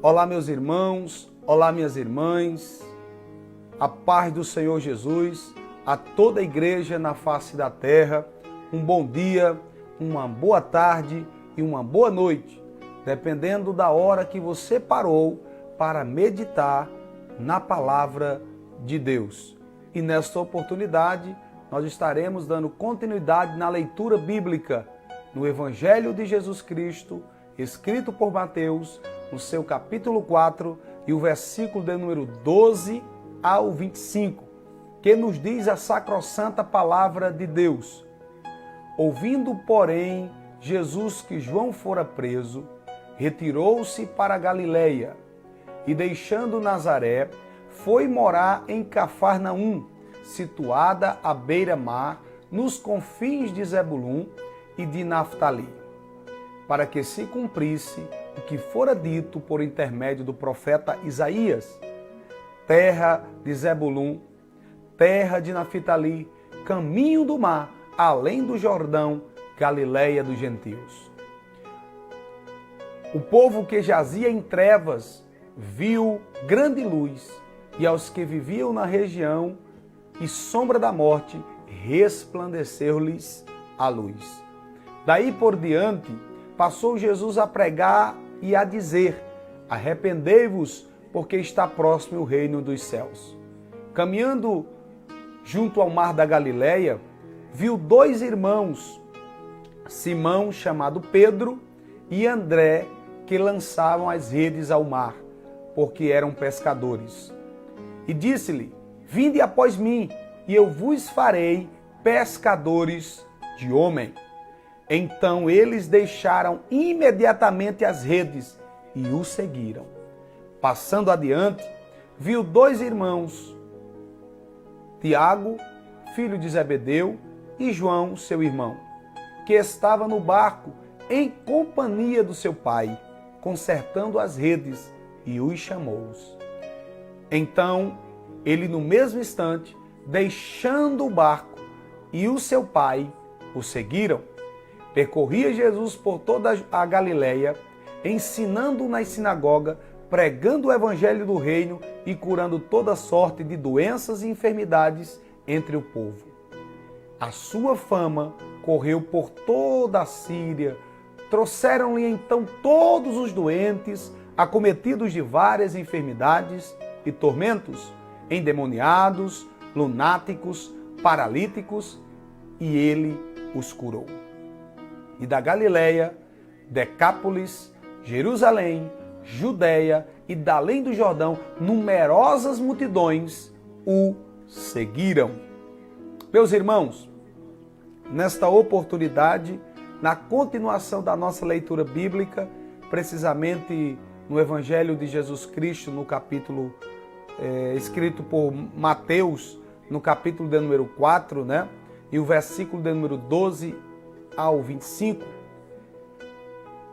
Olá, meus irmãos, olá, minhas irmãs, a paz do Senhor Jesus, a toda a igreja na face da terra, um bom dia, uma boa tarde e uma boa noite, dependendo da hora que você parou para meditar na palavra de Deus. E nesta oportunidade, nós estaremos dando continuidade na leitura bíblica no Evangelho de Jesus Cristo, escrito por Mateus, no seu capítulo 4 e o versículo de número 12 ao 25, que nos diz a sacrossanta palavra de Deus. Ouvindo, porém, Jesus que João fora preso, retirou-se para a Galileia e, deixando Nazaré, foi morar em Cafarnaum, situada à beira-mar, nos confins de Zebulum e de Naftali, para que se cumprisse o que fora dito por intermédio do profeta Isaías: terra de Zebulum, terra de Naftali, caminho do mar, além do Jordão, Galileia dos gentios. O povo que jazia em trevas viu grande luz, e aos que viviam na região e sombra da morte, resplandeceu-lhes a luz. Daí por diante, passou Jesus a pregar e a dizer: arrependei-vos, porque está próximo o reino dos céus. Caminhando junto ao mar da Galileia, viu dois irmãos, Simão, chamado Pedro, e André, que lançavam as redes ao mar, porque eram pescadores. E disse-lhe: vinde após mim, e eu vos farei pescadores de homem. Então eles deixaram imediatamente as redes e o seguiram. Passando adiante, viu dois irmãos, Tiago, filho de Zebedeu, e João, seu irmão, que estava no barco em companhia do seu pai, consertando as redes, e os chamou. Então ele, no mesmo instante, deixando o barco e o seu pai, o seguiram. Percorria Jesus por toda a Galileia, ensinando nas sinagogas, pregando o evangelho do reino e curando toda sorte de doenças e enfermidades entre o povo. A sua fama correu por toda a Síria. Trouxeram-lhe então todos os doentes, acometidos de várias enfermidades e tormentos, endemoniados, lunáticos, paralíticos, e ele os curou. E da Galileia, Decápolis, Jerusalém, Judeia e da além do Jordão, numerosas multidões o seguiram. Meus irmãos, nesta oportunidade, na continuação da nossa leitura bíblica, precisamente no Evangelho de Jesus Cristo, no capítulo escrito por Mateus, no capítulo de número 4, né? E o versículo de número 12 ao 25,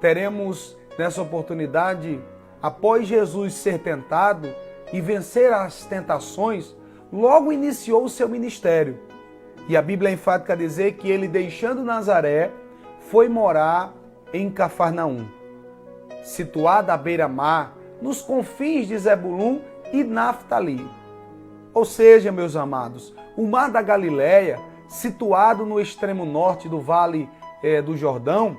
teremos nessa oportunidade, após Jesus ser tentado e vencer as tentações, logo iniciou o seu ministério. E a Bíblia é enfática a dizer que ele, deixando Nazaré, foi morar em Cafarnaum, situada à beira-mar, nos confins de Zebulum e Naftali. Ou seja, meus amados, o mar da Galileia, situado no extremo norte do Vale do Jordão,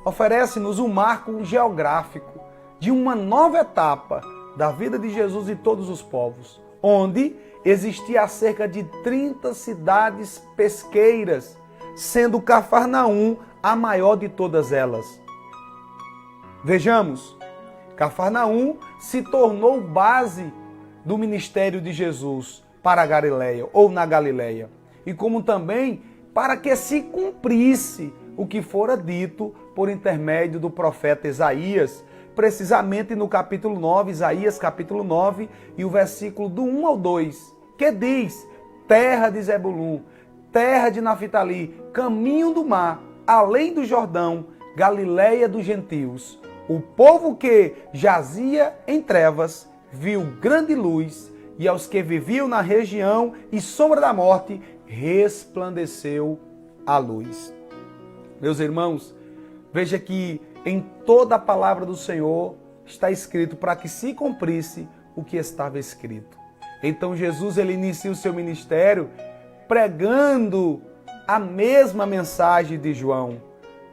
oferece-nos um marco geográfico de uma nova etapa da vida de Jesus e todos os povos, onde existia cerca de 30 cidades pesqueiras, sendo Cafarnaum a maior de todas elas. Vejamos, Cafarnaum se tornou base do ministério de Jesus para a Galileia, ou na Galileia, e como também para que se cumprisse o que fora dito por intermédio do profeta Isaías, precisamente no capítulo 9, Isaías capítulo 9, e o versículo do 1 ao 2, que diz: terra de Zebulum, terra de Naftali, caminho do mar, além do Jordão, Galileia dos gentios. O povo que jazia em trevas viu grande luz, e aos que viviam na região e sombra da morte, resplandeceu a luz. Meus irmãos, veja que em toda a palavra do Senhor está escrito para que se cumprisse o que estava escrito. Então Jesus ele inicia o seu ministério pregando a mesma mensagem de João,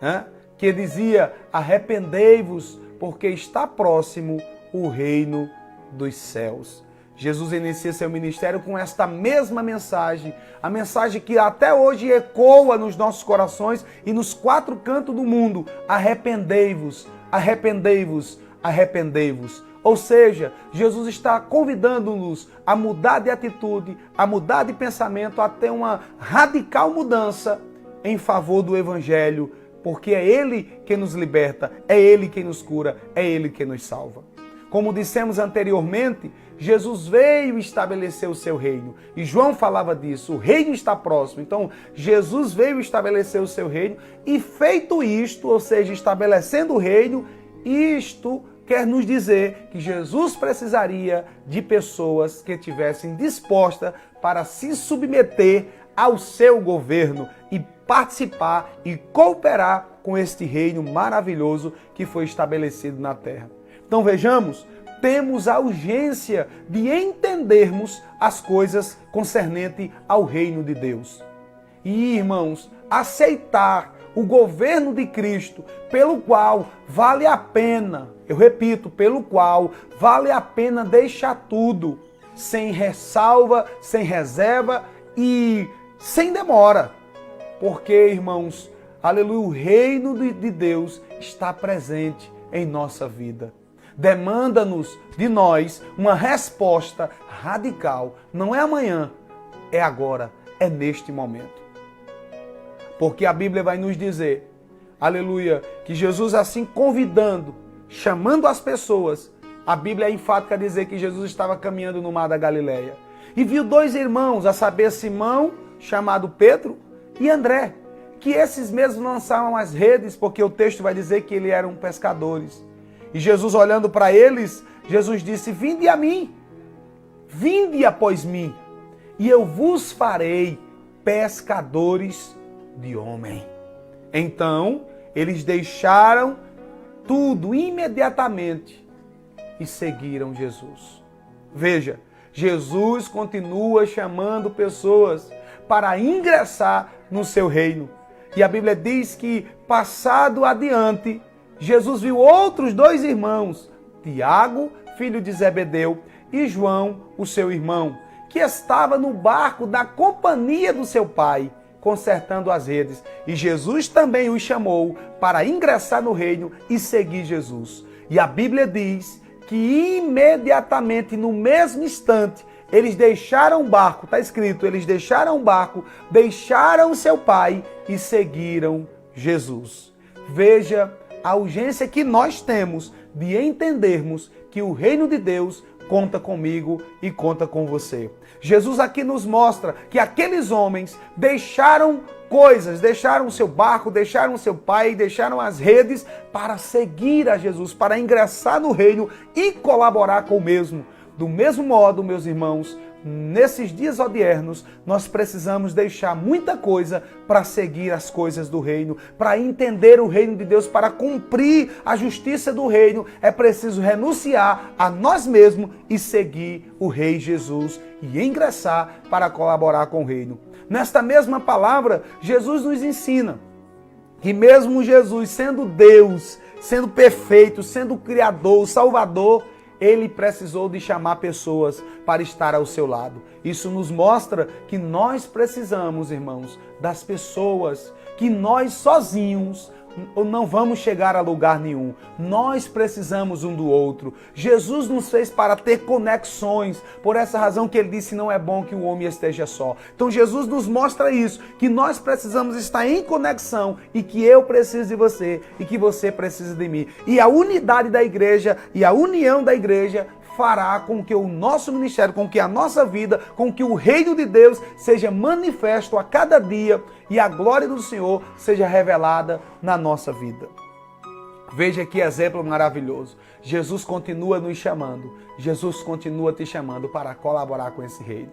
né? Que dizia: arrependei-vos, porque está próximo o reino dos céus. Jesus inicia seu ministério com esta mesma mensagem, a mensagem que até hoje ecoa nos nossos corações e nos quatro cantos do mundo: arrependei-vos, arrependei-vos, arrependei-vos. Ou seja, Jesus está convidando-nos a mudar de atitude, a mudar de pensamento, a ter uma radical mudança em favor do Evangelho, porque é Ele quem nos liberta, é Ele quem nos cura, é Ele quem nos salva. Como dissemos anteriormente, Jesus veio estabelecer o seu reino. E João falava disso, o reino está próximo. Então, Jesus veio estabelecer o seu reino e feito isto, ou seja, estabelecendo o reino, isto quer nos dizer que Jesus precisaria de pessoas que estivessem dispostas para se submeter ao seu governo e participar e cooperar com este reino maravilhoso que foi estabelecido na terra. Então vejamos, temos a urgência de entendermos as coisas concernentes ao reino de Deus. E, irmãos, aceitar o governo de Cristo, pelo qual vale a pena, eu repito, pelo qual vale a pena deixar tudo, sem ressalva, sem reserva e sem demora. Porque, irmãos, aleluia, o reino de Deus está presente em nossa vida. Demanda-nos de nós uma resposta radical. Não é amanhã, é agora, é neste momento. Porque a Bíblia vai nos dizer, aleluia, que Jesus assim convidando, chamando as pessoas, a Bíblia é enfática a dizer que Jesus estava caminhando no mar da Galileia e viu dois irmãos, a saber, Simão, chamado Pedro, e André, que esses mesmos lançavam as redes, porque o texto vai dizer que eles eram pescadores. E Jesus olhando para eles, Jesus disse: vinde a mim, vinde após mim, e eu vos farei pescadores de homem. Então, eles deixaram tudo imediatamente e seguiram Jesus. Veja, Jesus continua chamando pessoas para ingressar no seu reino. E a Bíblia diz que, passado adiante, Jesus viu outros dois irmãos, Tiago, filho de Zebedeu, e João, o seu irmão, que estava no barco da companhia do seu pai, consertando as redes. E Jesus também os chamou para ingressar no reino e seguir Jesus. E a Bíblia diz que imediatamente, no mesmo instante, eles deixaram o barco, está escrito, eles deixaram o barco, deixaram seu pai e seguiram Jesus. Veja a urgência que nós temos de entendermos que o reino de Deus conta comigo e conta com você. Jesus aqui nos mostra que aqueles homens deixaram coisas, deixaram o seu barco, deixaram o seu pai, deixaram as redes para seguir a Jesus, para ingressar no reino e colaborar com o mesmo. Do mesmo modo, meus irmãos, nesses dias odiernos, nós precisamos deixar muita coisa para seguir as coisas do reino, para entender o reino de Deus, para cumprir a justiça do reino. É preciso renunciar a nós mesmos e seguir o Rei Jesus e ingressar para colaborar com o reino. Nesta mesma palavra, Jesus nos ensina que mesmo Jesus, sendo Deus, sendo perfeito, sendo o Criador, o Salvador, Ele precisou de chamar pessoas para estar ao seu lado. Isso nos mostra que nós precisamos, irmãos, das pessoas, que nós sozinhos não vamos chegar a lugar nenhum. Nós precisamos um do outro. Jesus nos fez para ter conexões. Por essa razão que ele disse: não é bom que o homem esteja só. Então Jesus nos mostra isso, que nós precisamos estar em conexão e que eu preciso de você e que você precisa de mim. E a unidade da igreja e a união da igreja fará com que o nosso ministério, com que a nossa vida, com que o reino de Deus seja manifesto a cada dia e a glória do Senhor seja revelada na nossa vida. Veja que exemplo maravilhoso. Jesus continua nos chamando. Jesus continua te chamando para colaborar com esse reino.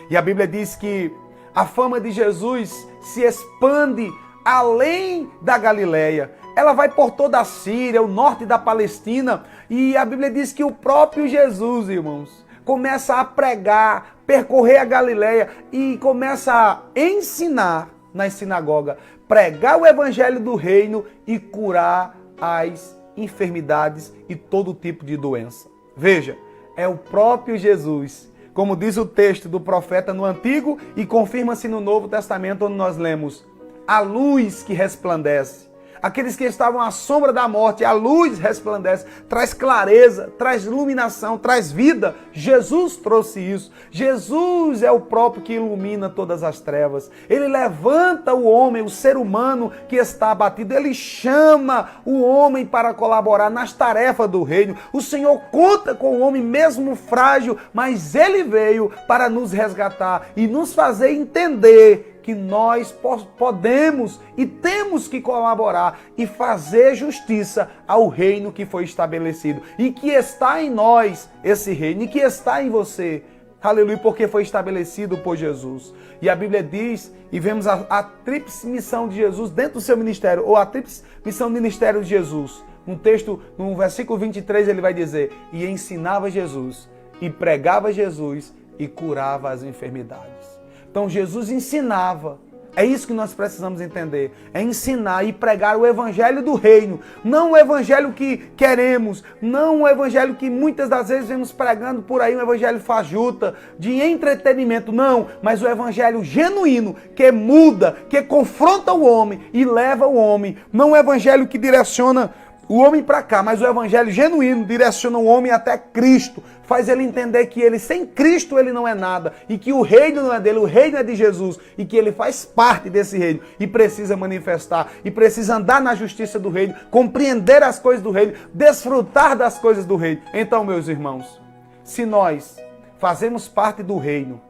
E a Bíblia diz que a fama de Jesus se expande além da Galileia. ela vai por toda a Síria, o norte da Palestina, e a Bíblia diz que o próprio Jesus, irmãos, começa a pregar, percorrer a Galileia e começa a ensinar nas sinagogas, pregar o evangelho do reino e curar as enfermidades e todo tipo de doença. Veja, é o próprio Jesus, como diz o texto do profeta no Antigo e confirma-se no Novo Testamento, onde nós lemos: a luz que resplandece. Aqueles que estavam à sombra da morte, a luz resplandece, traz clareza, traz iluminação, traz vida. Jesus trouxe isso. Jesus é o próprio que ilumina todas as trevas. Ele levanta o homem, o ser humano que está abatido. Ele chama o homem para colaborar nas tarefas do reino. O Senhor conta com o homem mesmo frágil, mas ele veio para nos resgatar e nos fazer entender que nós podemos e temos que colaborar e fazer justiça ao reino que foi estabelecido e que está em nós, esse reino, e que está em você. Aleluia, porque foi estabelecido por Jesus. E a Bíblia diz, e vemos a tríplice missão de Jesus dentro do seu ministério, ou a tríplice missão do ministério de Jesus. Um texto, no versículo 23, ele vai dizer: e ensinava Jesus, e pregava Jesus, e curava as enfermidades. Então Jesus ensinava. É isso que nós precisamos entender. É ensinar e pregar o evangelho do reino. Não o evangelho que queremos. Não o evangelho que muitas das vezes vemos pregando por aí, um evangelho fajuta, de entretenimento. Não, mas o evangelho genuíno, que muda, que confronta o homem e leva o homem. Não o evangelho que direciona o homem para cá, mas o evangelho genuíno direciona o homem até Cristo. Faz ele entender que ele, sem Cristo, ele não é nada. E que o reino não é dele, o reino é de Jesus. E que ele faz parte desse reino. E precisa manifestar. E precisa andar na justiça do reino. Compreender as coisas do reino. Desfrutar das coisas do reino. Então, meus irmãos, se nós fazemos parte do reino,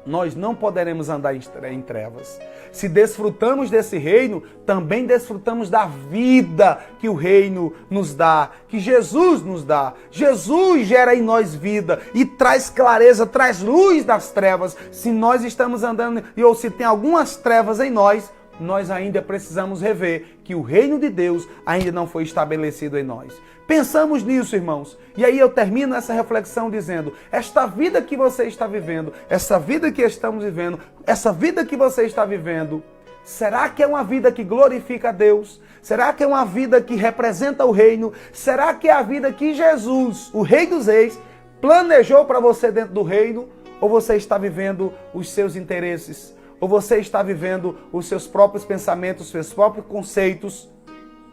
nós não poderemos andar em trevas. Se desfrutamos desse reino, também desfrutamos da vida que o reino nos dá, que Jesus nos dá. Jesus gera em nós vida e traz clareza, traz luz das trevas. Se nós estamos andando, ou se tem algumas trevas em nós, nós ainda precisamos rever que o reino de Deus ainda não foi estabelecido em nós. Pensamos nisso, irmãos. E aí eu termino essa reflexão dizendo: esta vida que você está vivendo, essa vida que estamos vivendo, essa vida que você está vivendo, será que é uma vida que glorifica a Deus? Será que é uma vida que representa o reino? Será que é a vida que Jesus, o Rei dos Reis, planejou para você dentro do reino? Ou você está vivendo os seus interesses? Ou você está vivendo os seus próprios pensamentos, os seus próprios conceitos?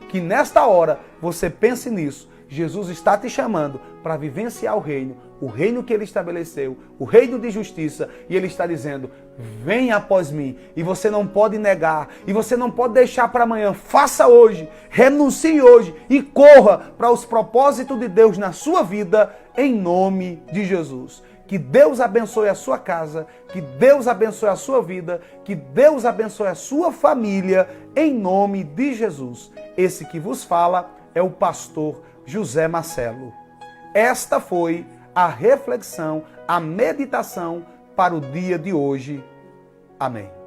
Que nesta hora você pense nisso. Jesus está te chamando para vivenciar o reino que ele estabeleceu, o reino de justiça, e ele está dizendo: venha após mim. E você não pode negar, e você não pode deixar para amanhã. Faça hoje, renuncie hoje e corra para os propósitos de Deus na sua vida, em nome de Jesus. Que Deus abençoe a sua casa, que Deus abençoe a sua vida, que Deus abençoe a sua família, em nome de Jesus. Esse que vos fala é o pastor José Marcelo. Esta foi a reflexão, a meditação para o dia de hoje. Amém.